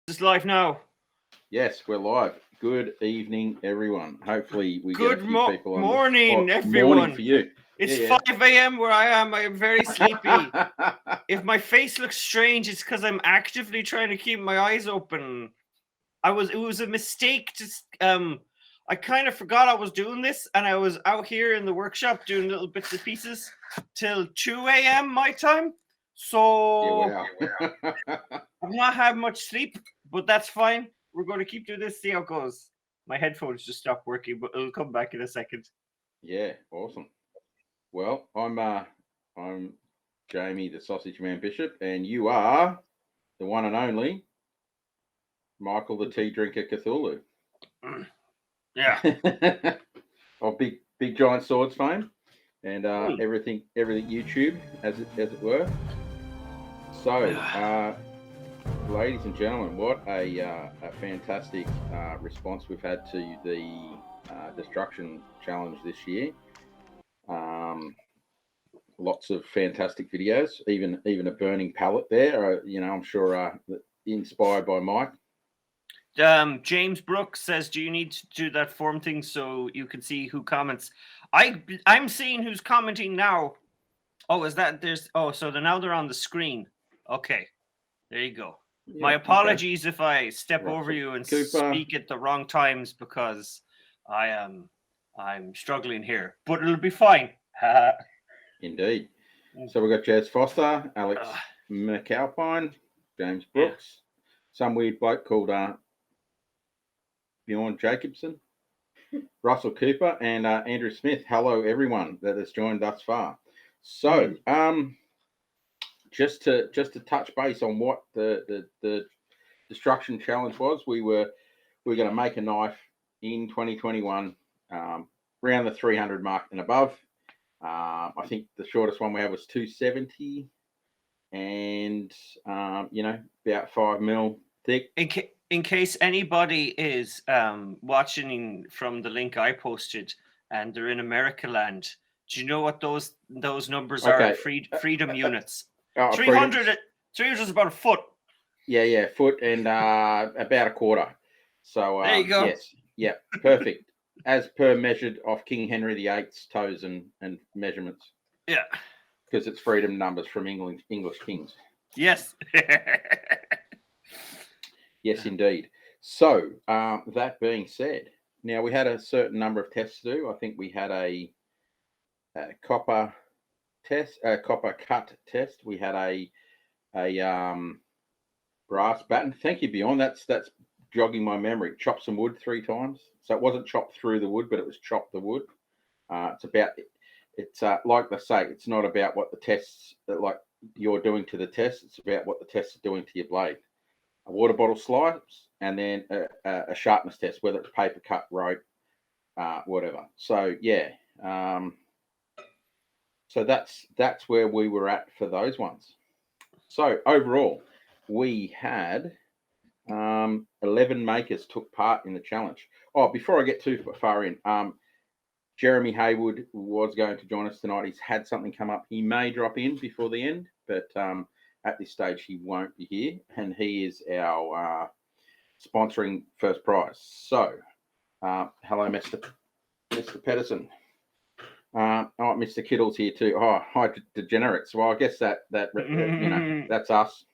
Is live now. Yes, we're live. Good evening, everyone. Hopefully, we get a Good few people on. morning, everyone. Morning for you. It's 5 a.m. where I am. I am very sleepy. If my face looks strange, it's because I'm actively trying to keep my eyes open. It was a mistake. I kind of forgot I was doing this, and I was out here in the workshop doing little bits and pieces till 2 a.m. my time. So Yeah, wow. I've not had much sleep, but that's fine. We're going to keep doing this, see how it goes. My headphones just stopped working, but it'll come back in a second. Yeah, awesome. Well, I'm Jamie, the Sausage Man Bishop, and you are the one and only Michael, the Tea Drinker Cthulhu. Yeah. Of big giant swords fame, and everything YouTube as it were. So, ladies and gentlemen, what a fantastic response we've had to the Destruction Challenge this year. Lots of fantastic videos, even a burning pallet there. I'm sure inspired by Mike. James Brooks says, "Do you need to do that form thing so you can see who comments?" I'm seeing who's commenting now. Oh, is that there's? Oh, so now they're on the screen. Okay, there you go. Yeah, my apologies if I step over you and speak at the wrong times because I'm struggling here, but it'll be fine. Indeed. So we've got Jazz Foster, Alex McAlpine, James Brooks, some weird bloke called Bjorn Jacobson, Russell Cooper, and Andrew Smith. Hello, everyone that has joined thus far. So, just to touch base on what the Destruction Challenge was, we were going to make a knife in 2021 around the 300 mark and above. I think the shortest one we had was 270, and about 5 mil thick. In case anybody is watching from the link I posted and they're in America land, do you know what those numbers are? Freedom units. 300 is about a foot. Yeah, foot and about a quarter. So there you go. Yes, yeah, perfect. As per measured off King Henry VIII's toes and measurements. Yeah. Because it's freedom numbers from English kings. Yes. Yes, indeed. So that being said, now we had a certain number of tests to do. I think we had a copper test, a copper cut test. We had a brass batten. Thank you, Bjorn. That's jogging my memory. Chop some wood 3 times. So it wasn't chopped through the wood, but it was chop the wood. It's like they say, it's not about what the tests like you're doing to the test. It's about what the test is doing to your blade. A water bottle slice, and then a sharpness test, whether it's paper cut, rope, whatever. So yeah, so that's where we were at for those ones. So overall, we had 11 makers took part in the challenge. Oh, before I get too far in, Jeremy Haywood was going to join us tonight. He's had something come up. He may drop in before the end, but at this stage he won't be here, and he is our sponsoring first prize. So, hello, Mr. Pedersen. Mr. Kittle's here too. Oh, hi, degenerates. Well, I guess that that's us.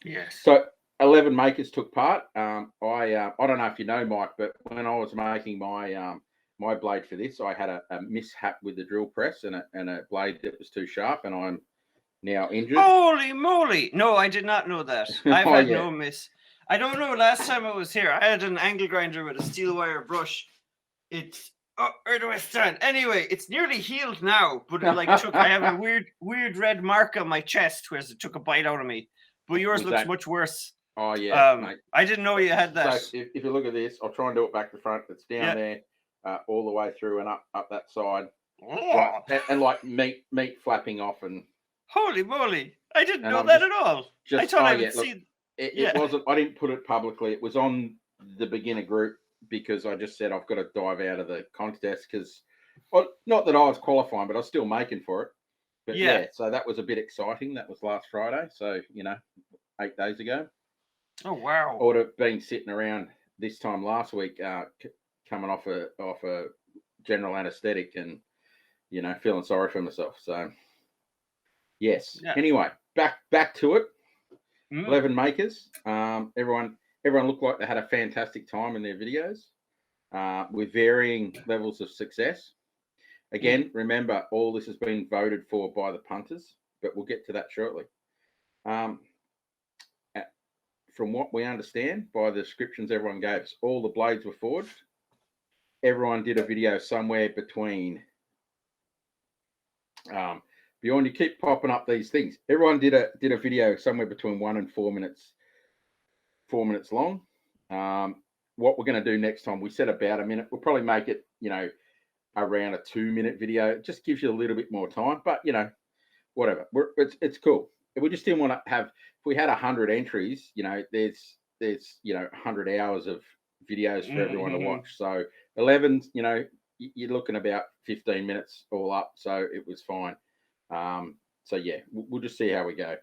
Yes. So 11 makers took part. I don't know if you know, Mike, but when I was making my blade for this, I had a mishap with the drill press and a blade that was too sharp, and I'm now injured. Holy moly! No, I did not know that. I've had no miss. I don't know. Last time I was here, I had an angle grinder with a steel wire brush. Where do I stand? Anyway, it's nearly healed now, but I have a weird red mark on my chest where it took a bite out of me. But yours looks much worse. Oh yeah, mate. I didn't know you had that. So if you look at this, I'll try and do it back to front. It's down there, all the way through and up that side, and like meat flapping off and. Holy moly! I didn't know that at all. I thought I would see. It wasn't. I didn't put it publicly. It was on the beginner group because I just said I've got to dive out of the contest because, not that I was qualifying, but I was still making for it. But yeah, so that was a bit exciting. That was last Friday, so 8 days ago. Oh wow! Or to been sitting around this time last week, coming off a general anaesthetic and feeling sorry for myself. So yes. Yeah. Anyway, back to it. Mm. 11 makers. Everyone looked like they had a fantastic time in their videos, with varying levels of success. Again, remember, all this has been voted for by the punters, but we'll get to that shortly. From what we understand by the descriptions everyone gave us, all the blades were forged. Everyone did a video somewhere between. Bjorn, you keep popping up these things. Everyone did a video somewhere between 1 and 4 minutes. 4 minutes long. What we're going to do next time, we said about a minute. We'll probably make it, around a 2-minute video. It just gives you a little bit more time, but whatever. It's cool. We just didn't want to have. If we had 100 entries, there's 100 hours of videos for everyone to watch. So 11, you're looking about 15 minutes all up. So it was fine. So yeah, we'll just see how we go.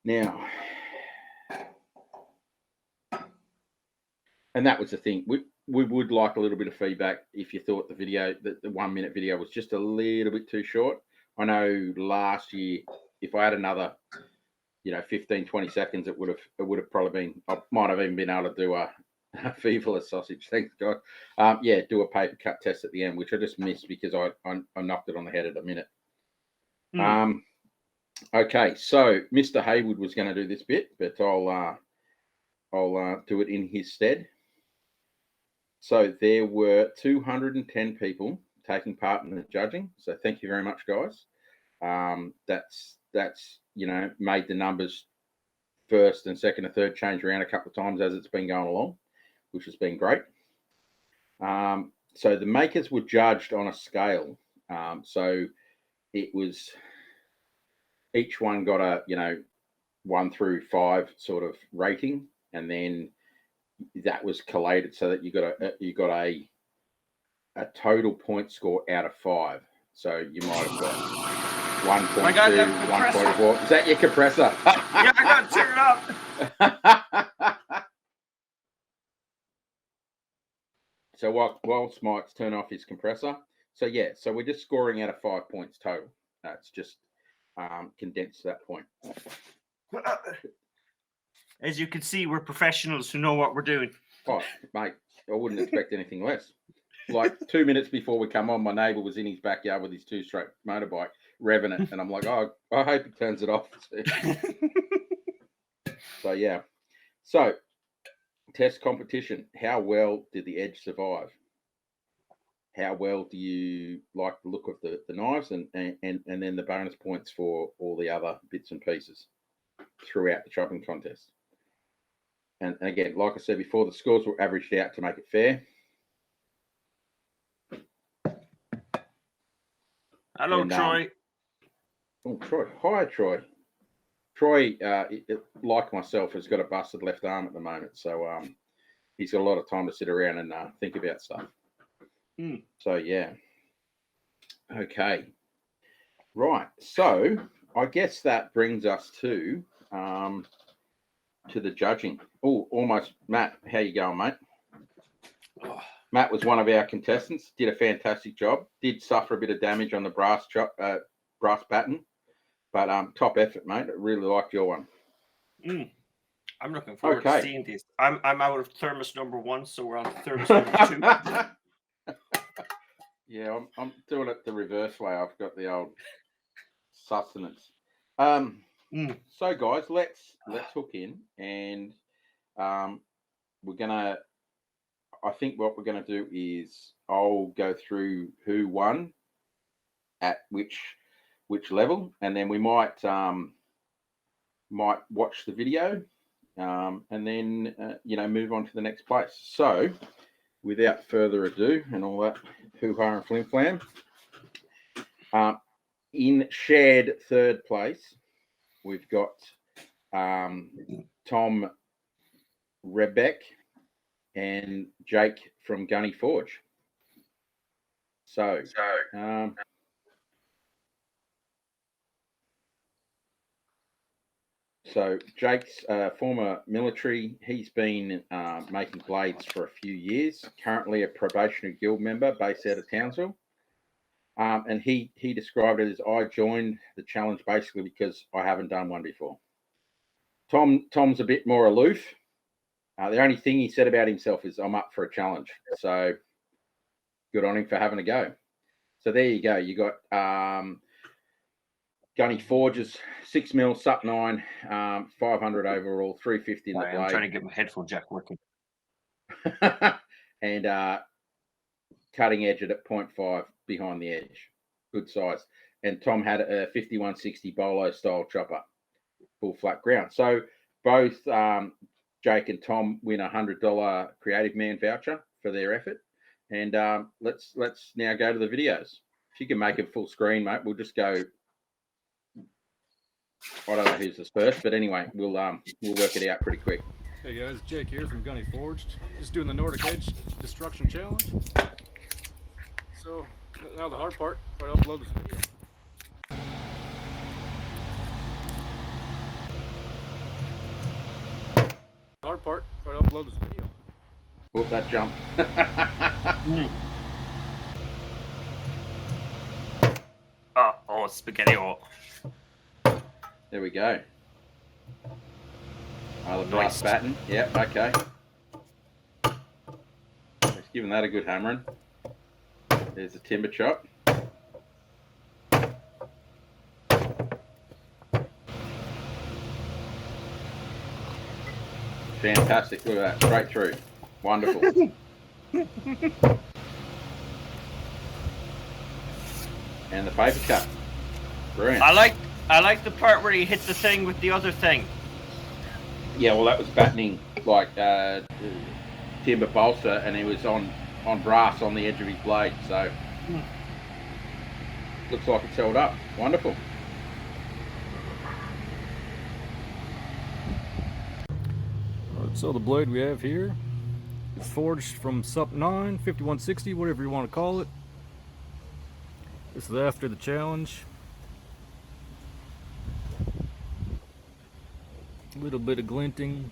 Now, and that was the thing. We would like a little bit of feedback if you thought the 1 minute video was just a little bit too short. I know last year, if I had another, 15, 20 seconds, it would have probably been. I might have even been able to do a feverless sausage. Thanks God. Do a paper cut test at the end, which I just missed because I knocked it on the head at a minute. Okay, so Mr. Haywood was going to do this bit, but I'll do it in his stead. So there were 210 people taking part in the judging. So thank you very much, guys. That's made the numbers first and second and third change around a couple of times as it's been going along, which has been great. So the makers were judged on a scale. So it was each one got a 1 through 5 sort of rating, and then that was collated so that you got a total point score out of 5. So you might have got 1.2, 1.4. Is that your compressor? Yeah, I got to turn it up. So whilst Mike's turn off his compressor, so we're just scoring out of 5 points total. It's just condensed to that point. As you can see, we're professionals who know what we're doing. Oh, mate, I wouldn't expect anything less. Like 2 minutes before we come on, my neighbour was in his backyard with his 2-stroke motorbike, revving it, and I'm like, oh, I hope he turns it off. So yeah. So test competition. How well did the Edge survive? How well do you like the look of the knives, and then the bonus points for all the other bits and pieces throughout the chopping contest? And again, like I said before, the scores were averaged out to make it fair. Hello, Troy. Troy. Hi, Troy. Troy, like myself, has got a busted left arm at the moment, so he's got a lot of time to sit around and think about stuff. So yeah. Okay. Right. So I guess that brings us to the judging. Oh, almost. Matt, how you going, mate? Oh. Matt was one of our contestants. Did a fantastic job. Did suffer a bit of damage on the brass batten, but top effort, mate. I really liked your one. I'm looking forward to seeing this. I'm out of thermos number 1, so we're on to thermos number 2. Yeah, I'm doing it the reverse way. I've got the old sustenance. So guys, let's hook in, and we're gonna. I think what we're gonna do is I'll go through who won at which level, and then we might watch the video, and then move on to the next place. So, without further ado, and all that hoo-ha and flim-flam, in shared third place, we've got Tom Rebeck and Jake from Gunny Forge. So So Jake's former military. He's been making blades for a few years. Currently a probationary guild member based out of Townsville. And he described it as, I joined the challenge basically because I haven't done one before. Tom's a bit more aloof. The only thing he said about himself is, I'm up for a challenge. So good on him for having a go. So there you go. You got Gunny Forges, 6mm, SUP 9, 500 overall, 350 in the blade. I'm trying to get my headphone jack working. And cutting edge at 0.5 behind the edge. Good size. And Tom had a 5160 Bolo style chopper, full flat ground. So both Jake and Tom win a $100 Creative Man voucher for their effort. And let's now go to the videos. If you can make it full screen, mate, we'll just go. I don't know who's the first, but anyway, we'll work it out pretty quick. Hey guys, Jake here from Gunny Forged. Just doing the Nordic Edge Destruction Challenge. So now the hard part, try to upload this video. The hard part, try to upload this video. Whoop, that jump. Oh, spaghetti. Oh. There we go. The blast batten. Yep, okay. Let's give that a good hammering. There's a timber chop. Fantastic. Look at that. Straight through. Wonderful. And the paper cut. Brilliant. I like the part where he hit the thing with the other thing. Yeah, well, that was battening like timber bolster, and he was on brass on the edge of his blade. So looks like it's held up. Wonderful. Alright, so the blade we have here is forged from SUP 9, 5160, whatever you want to call it. This is after the challenge. A little bit of glinting.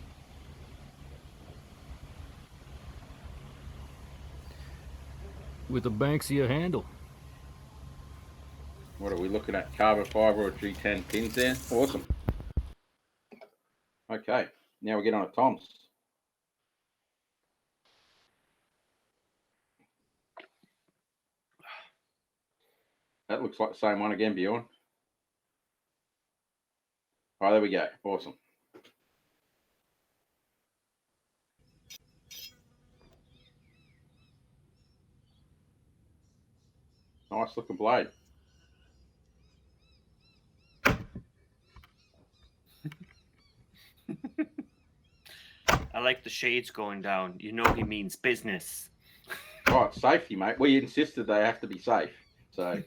With a Banksia handle. What are we looking at? Carbon fiber or G10 pins there? Awesome. Okay, now we get on to Tom's. That looks like the same one again, Bjorn. Oh, there we go. Awesome. Nice looking blade. I like the shades going down. You know he means business. Oh, it's safety, mate. We insisted they have to be safe. So.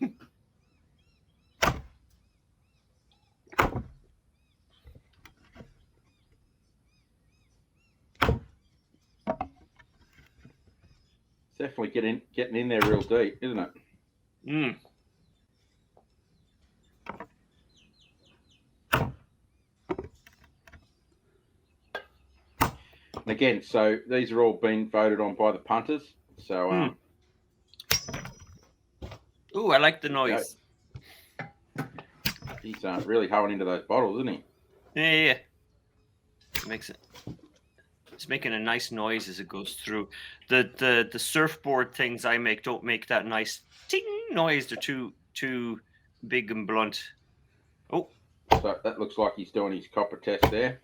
Definitely getting in there real deep, isn't it? Mm. Again, so these are all being voted on by the punters. So, Ooh, I like the noise. He's really hoeing into those bottles, isn't he? Yeah. Makes it. It's making a nice noise as it goes through. The surfboard things I make don't make that nice ting noise. They're too big and blunt. Oh. So that looks like he's doing his copper test there.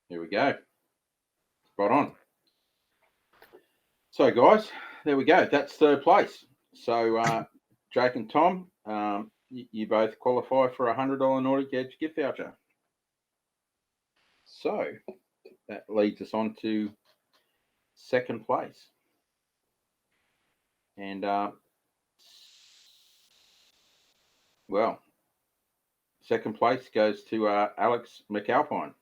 Here we go. Spot on. So, guys, there we go. That's third place. So, Jake and Tom, you both qualify for a $100 Nordic Edge gift voucher. So, that leads us on to second place. And, well, second place goes to Alex McAlpine.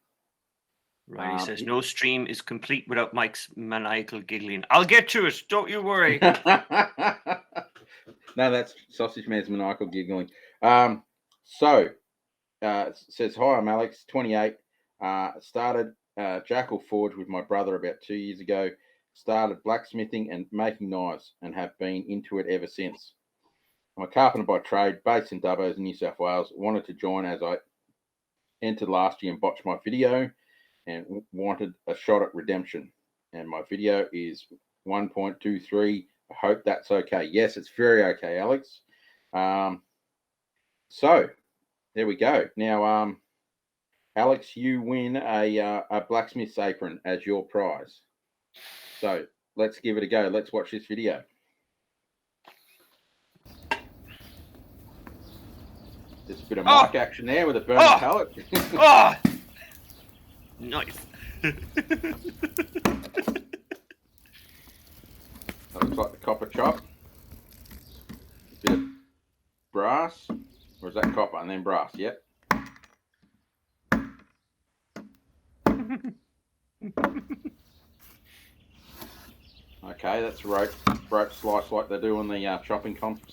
Right, he says He- no stream is complete without Mike's maniacal giggling. I'll get to it. Don't you worry. No, that's Sausage Man's maniacal giggling. Says, hi, I'm Alex, 28. Started Jackal Forge with my brother about 2 years ago. Started blacksmithing and making knives and have been into it ever since. I'm a carpenter by trade, based in Dubbos, New South Wales. Wanted to join as I entered last year and botched my video and wanted a shot at redemption. And my video is 1.23. I hope that's okay. Yes, it's very okay, Alex. So there we go. Now, Alex, you win a blacksmith's apron as your prize. So let's give it a go. Let's watch this video. There's a bit of mic action there with a burning pellet. Oh, nice. That looks like the copper chop. A bit of brass. Or is that copper and then brass? Yep. Okay, that's rope slice like they do on the chopping comps.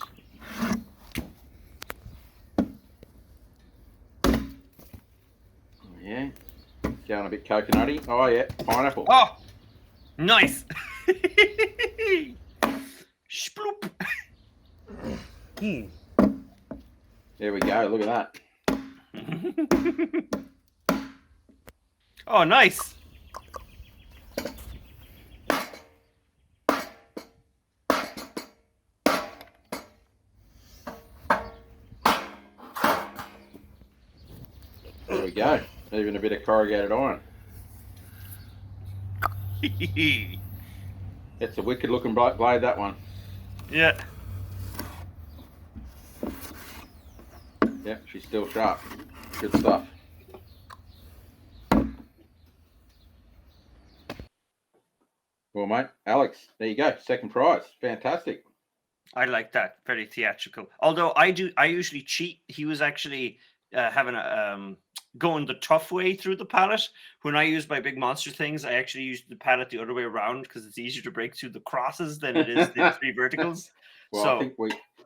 Yeah, going a bit coconutty. Oh yeah, pineapple. Oh, nice. Sploop. There we go. Look at that. Oh, nice. There we go. Even a bit of corrugated iron. It's a wicked looking blade, that one. Yeah. Yeah, she's still sharp. Good stuff. Well, mate, Alex, there you go. Second prize. Fantastic. I like that. Very theatrical. Although I usually cheat. He was actually having a going the tough way through the pallet. When I use my big monster things, I actually use the pallet the other way around because it's easier to break through the crosses than it is the three verticals. Well, so I think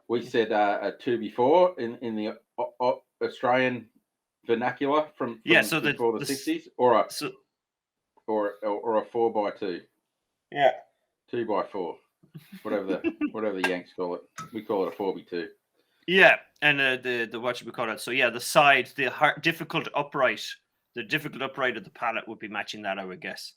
we said a 2 before in the Australian vernacular from so before the 60s, or a 4x2. Yeah. 2x4. Whatever the Yanks call it. We call it a 4x2. Yeah, and the what we call it. So yeah, the side, the difficult upright of the pallet would be matching that, I would guess.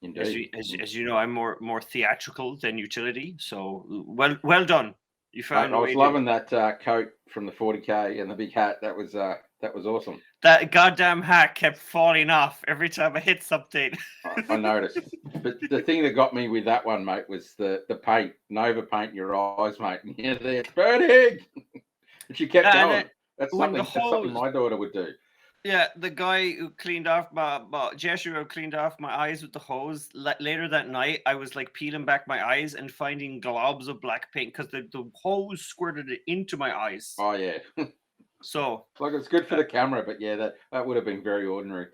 Indeed. As you know, I'm more theatrical than utility. So well done. You found. I was loving that coat from the 40K and the big hat. That was awesome. That goddamn hat kept falling off every time I hit something. I noticed. But the thing that got me with that one, mate, was the paint. Nova paint your eyes, mate. Yeah, it's burning. And she kept going. That's something my daughter would do. Yeah, the guy who cleaned off Jeshua cleaned off my eyes with the hose. Later that night, I was like peeling back my eyes and finding globs of black paint because the hose squirted it into my eyes. Oh yeah. So like it's good for the camera, but yeah, that would have been very ordinary.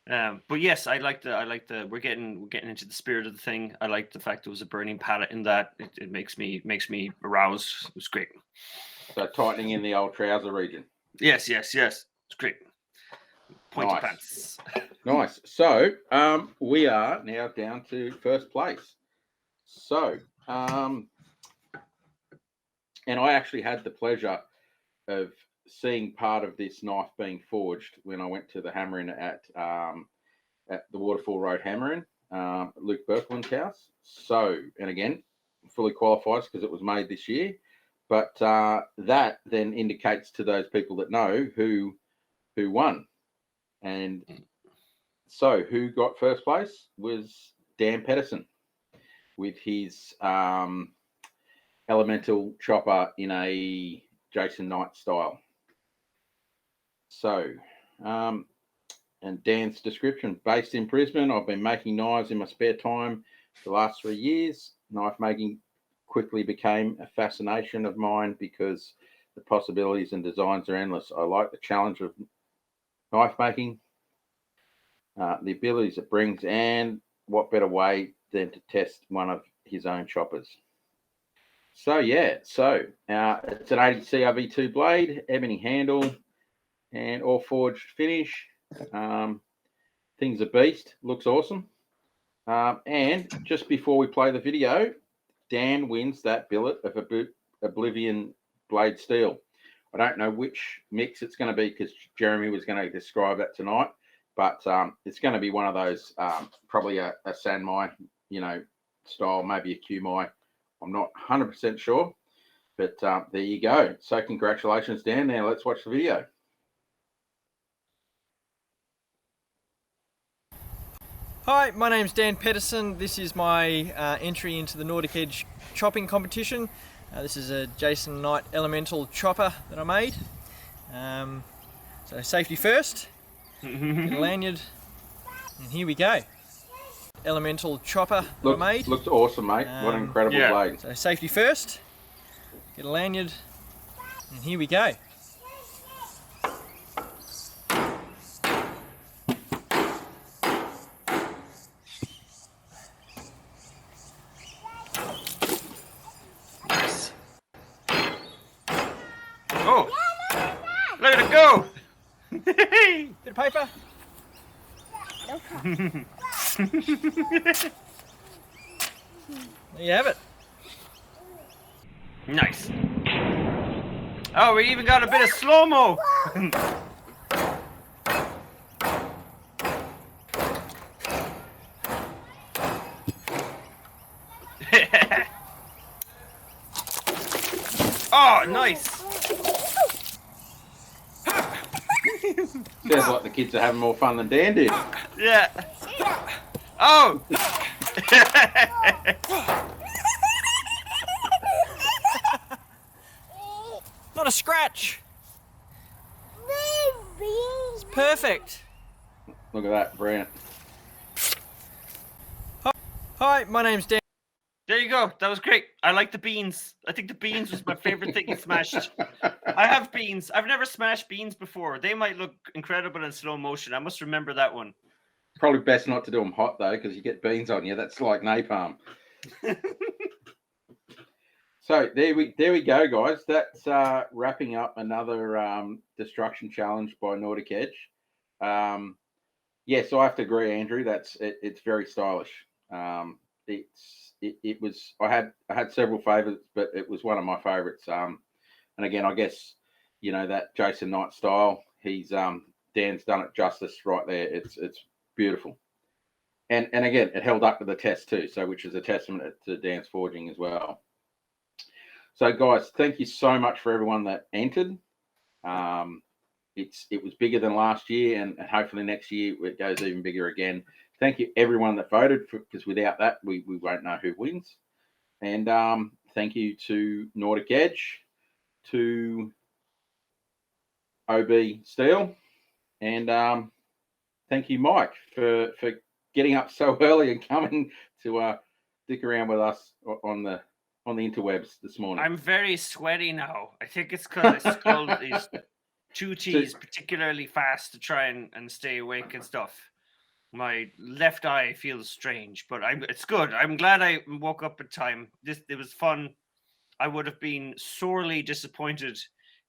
But yes, I like the we're getting into the spirit of the thing. I like the fact there was a burning pallet in that. It makes me aroused. It was great. So tightening in the old trouser region. Yes. It's great. Pointy pants. Nice. So we are now down to first place. So and I actually had the pleasure of seeing part of this knife being forged when I went to the hammering at the Waterfall Road hammering, Luke Berkland's house. So, and again, fully qualifies because it was made this year. But that then indicates to those people that know who won. And so who got first place was Dan Pedersen with his elemental chopper in a Jason Knight style. So, and Dan's description, based in Brisbane, I've been making knives in my spare time for the last 3 years. Knife making quickly became a fascination of mine because the possibilities and designs are endless. I like the challenge of knife making. the abilities it brings, and what better way than to test one of his own choppers. So yeah, it's an 80 CRV2 blade, ebony handle, and all forged finish. Thing's a beast, looks awesome. And just before we play the video, Dan wins that billet of Oblivion blade steel. I don't know which mix it's going to be because Jeremy was going to describe that tonight, but it's going to be one of those, probably a Sanmai, style, maybe a Qmai. I'm not 100% sure, but there you go. So congratulations, Dan. Now let's watch the video. Hi, my name's Dan Pedersen. This is my entry into the Nordic Edge chopping competition. This is a Jason Knight Elemental chopper that I made. So safety first, get a lanyard, and here we go. Elemental chopper that I made. Looks awesome, mate. What an incredible blade. So safety first, get a lanyard, and here we go. Oh, look at it go! Bit of paper. There you have it. Nice. Oh, we even got a bit of slow-mo. Oh, nice. Sounds like the kids are having more fun than Dan did. Yeah. Oh. Not a scratch. It's perfect. Look at that, brilliant. Hi, my name's Dan. There you go. That was great. I like the beans. I think the beans was my favorite thing in Smashed. I have beans. I've never smashed beans before. They might look incredible in slow motion. I must remember that one. Probably best not to do them hot though, because you get beans on you. That's like napalm. So there we go, guys. That's wrapping up another destruction challenge by Nordic Edge. Yes, I have to agree, Andrew. It's very stylish. It was. I had several favorites, but it was one of my favorites. And again, I guess that Jason Knight style. He's Dan's done it justice right there. It's beautiful, and again, it held up to the test too. So, which is a testament to Dan's forging as well. So, guys, thank you so much for everyone that entered. It was bigger than last year, and hopefully next year it goes even bigger again. Thank you everyone that voted, because without that we won't know who wins. And thank you to Nordic Edge, to OB Steel, and thank you, Mike, for getting up so early and coming to stick around with us on the interwebs this morning. I'm very sweaty now. I think it's because I scrolled these 2 T's particularly fast to try and stay awake and stuff. My left eye feels strange, but it's good. I'm glad I woke up in time. It was fun. I would have been sorely disappointed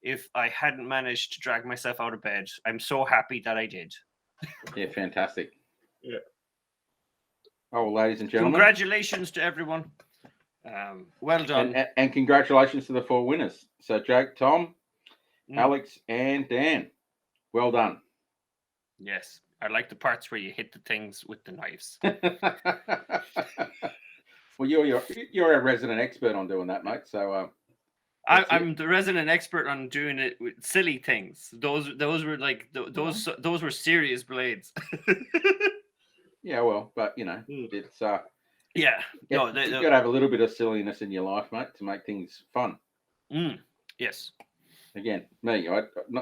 if I hadn't managed to drag myself out of bed. I'm so happy that I did. Yeah, fantastic. Yeah. Oh, well, ladies and gentlemen, congratulations to everyone. Well done. And congratulations to the 4 winners. So Jake, Tom, Alex, and Dan. Well done. Yes. I like the parts where you hit the things with the knives. Well, you're a resident expert on doing that, mate. So I'm the resident expert on doing it with silly things. Those were like those were serious blades. Yeah, well, but it's yeah. you got to have a little bit of silliness in your life, mate, to make things fun. Yes. Again,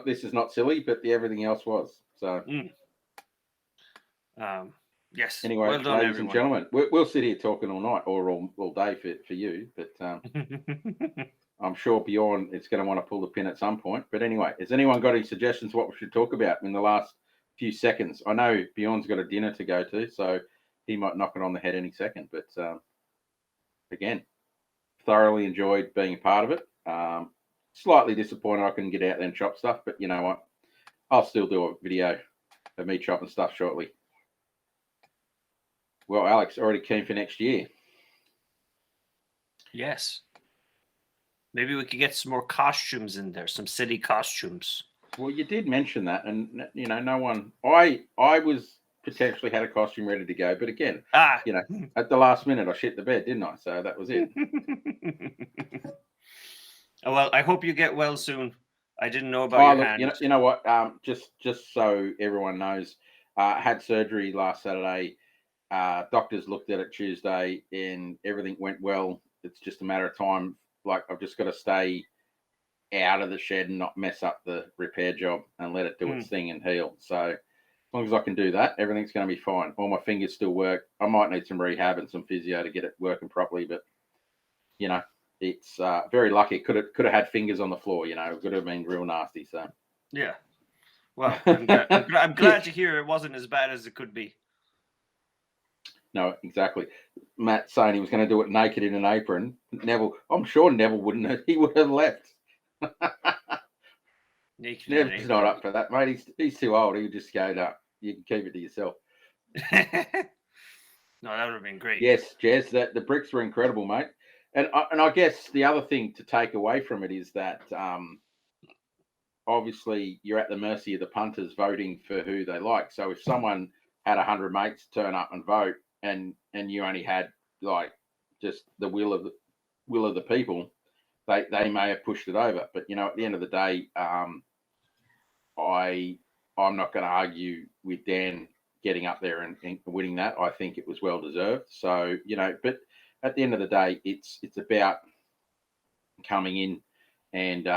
this is not silly, but everything else was. So. Yes. Anyway, well done, ladies and gentlemen, we'll sit here talking all night or all day for you, but I'm sure Bjorn is going to want to pull the pin at some point. But anyway, has anyone got any suggestions what we should talk about in the last few seconds. I know Bjorn's got a dinner to go to, so he might knock it on the head any second. But again, thoroughly enjoyed being a part of it. Slightly disappointed I couldn't get out there and chop stuff, but you know what? I'll still do a video of me chopping stuff shortly. Well, Alex, already keen for next year. Yes. Maybe we could get some more costumes in there, some silly costumes. Well, you did mention that, and you know, no one. I was potentially had a costume ready to go, but again, you know, at the last minute, I shit the bed, didn't I? So that was it. Oh, well, I hope you get well soon. I didn't know about your hand. You know what? Just so everyone knows, had surgery last Saturday. Doctors looked at it Tuesday, and everything went well. It's just a matter of time. Like, I've just got to stay out of the shed and not mess up the repair job and let it do its thing and heal. So as long as I can do that, everything's going to be fine. All my fingers still work. I might need some rehab and some physio to get it working properly, but you know, it's very lucky. Could have had fingers on the floor. You know, it could have been real nasty. So yeah. Well, I'm glad to hear it wasn't as bad as it could be. No, exactly. Matt saying he was going to do it naked in an apron. Neville, I'm sure Neville wouldn't have. He would have left. Neville's not up for that, mate. He's too old. He would just go, no, you can keep it to yourself. No, that would have been great. Yes, Jez, the bricks were incredible, mate. And I guess the other thing to take away from it is that obviously you're at the mercy of the punters voting for who they like. So if someone had 100 mates turn up and vote, and you only had like just the will of the people, they may have pushed it over. But you know, at the end of the day, I'm not going to argue with Dan getting up there and winning that. I think it was well deserved. So you know, but at the end of the day, it's about coming in and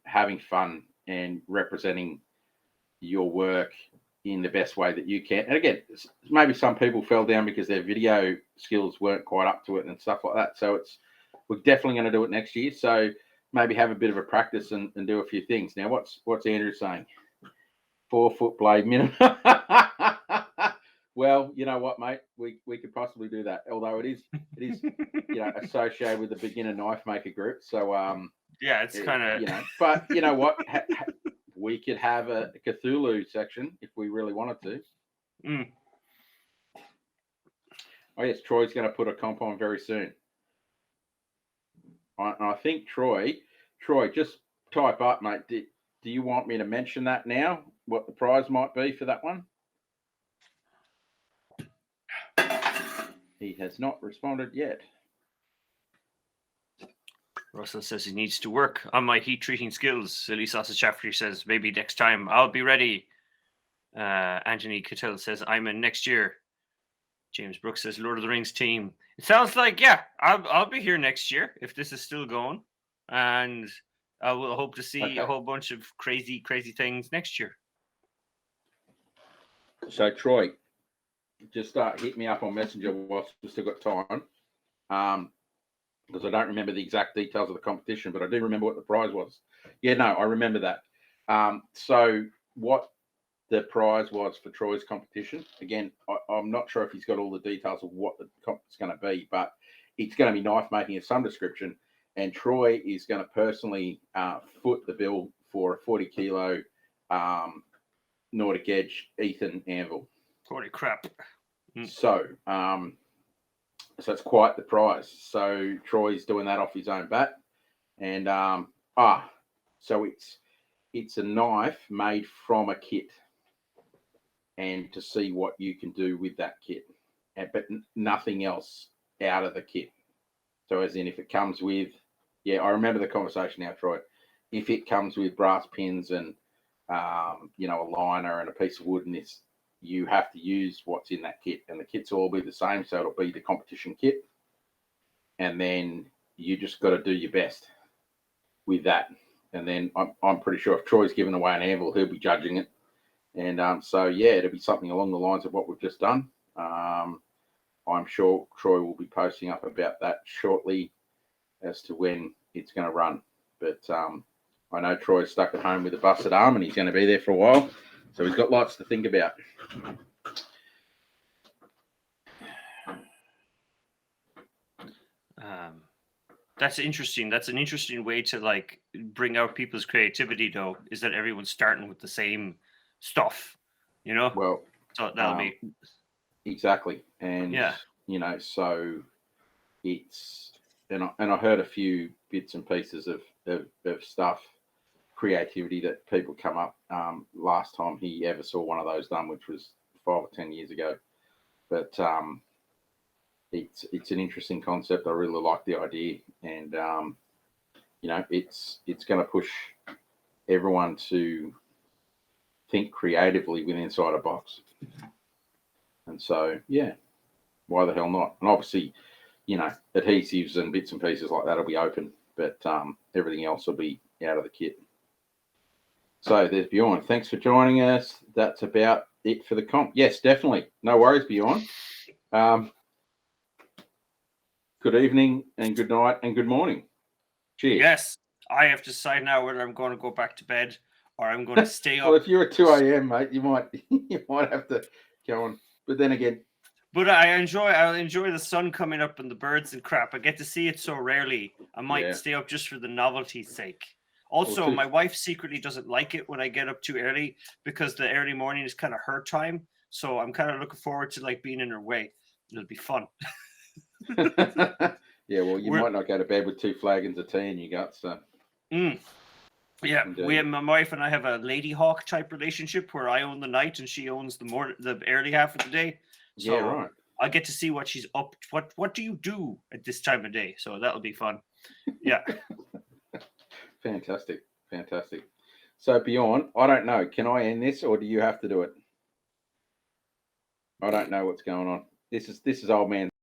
having fun and representing your work in the best way that you can. And again, maybe some people fell down because their video skills weren't quite up to it and stuff like that. So we're definitely going to do it next year. So maybe have a bit of a practice and do a few things. Now, what's Andrew saying? 4 foot blade minimum. Well, you know what, mate? We could possibly do that. Although it is you know, associated with the beginner knife maker group. So yeah, it's kind of, you know, but you know what? We could have a Cthulhu section if we really wanted to. Oh yes, Troy's going to put a comp on very soon. I think Troy, just type up, mate. Do you want me to mention that now? What the prize might be for that one? He has not responded yet. Russell says he needs to work on my heat treating skills. Silly Sausage Chafferty says maybe next time I'll be ready. Anthony Cattell says I'm in next year. James Brooks says Lord of the Rings team. It sounds like, yeah, I'll be here next year if this is still going, and I will hope to see a whole bunch of crazy things next year. So Troy, just hit me up on Messenger whilst we've still got time. Because I don't remember the exact details of the competition, but I do remember what the prize was. Yeah, no, I remember that. So what the prize was for Troy's competition, again, I'm not sure if he's got all the details of what the competition's going to be, but it's going to be knife making of some description, and Troy is going to personally foot the bill for a 40 kilo Nordic Edge Ethan anvil. Holy crap. So it's quite the prize. So Troy's doing that off his own bat. And so it's a knife made from a kit, and to see what you can do with that kit, but nothing else out of the kit. So as in, if it comes with, yeah, I remember the conversation now, Troy. If it comes with brass pins and you know, a liner and a piece of wood, and this, you have to use what's in that kit, and the kits will all be the same. So it'll be the competition kit, and then you just got to do your best with that. And then I'm pretty sure if Troy's giving away an anvil, he'll be judging it. And so yeah, it'll be something along the lines of what we've just done. I'm sure Troy will be posting up about that shortly as to when it's going to run. But I know Troy's stuck at home with a busted arm, and he's going to be there for a while. So he's got lots to think about. That's interesting. That's an interesting way to like bring out people's creativity, though, is that everyone's starting with the same stuff, you know? Well, So that'll be exactly. And, yeah. you know, so it's, and I heard a few bits and pieces of stuff, creativity that people come up. Last time he ever saw one of those done, which was 5 or 10 years ago. But it's an interesting concept. I really like the idea, and you know, it's going to push everyone to think creatively within inside a box. And so, yeah, why the hell not? And obviously, you know, adhesives and bits and pieces like that will be open, but everything else will be out of the kit. So there's Bjorn. Thanks for joining us. That's about it for the comp. Yes, definitely. No worries, Bjorn. Good evening and good night and good morning. Cheers. Yes, I have to decide now whether I'm going to go back to bed or I'm going to stay up. Well, if you're at 2 a.m., mate, you might have to go on. But then again, but I'll enjoy the sun coming up and the birds and crap. I get to see it so rarely. I might stay up just for the novelty's sake. Also, my wife secretly doesn't like it when I get up too early because the early morning is kind of her time. So I'm kind of looking forward to like being in her way. It'll be fun. Yeah, well, you might not go to bed with 2 flagons of tea in your guts. So. Yeah, my wife and I have a lady hawk type relationship where I own the night and she owns the early half of the day. So yeah, right. I get to see what she's up. What do you do at this time of day? So that'll be fun. Yeah. Fantastic. So Bjorn, I don't know. Can I end this or do you have to do it? I don't know what's going on. This is old man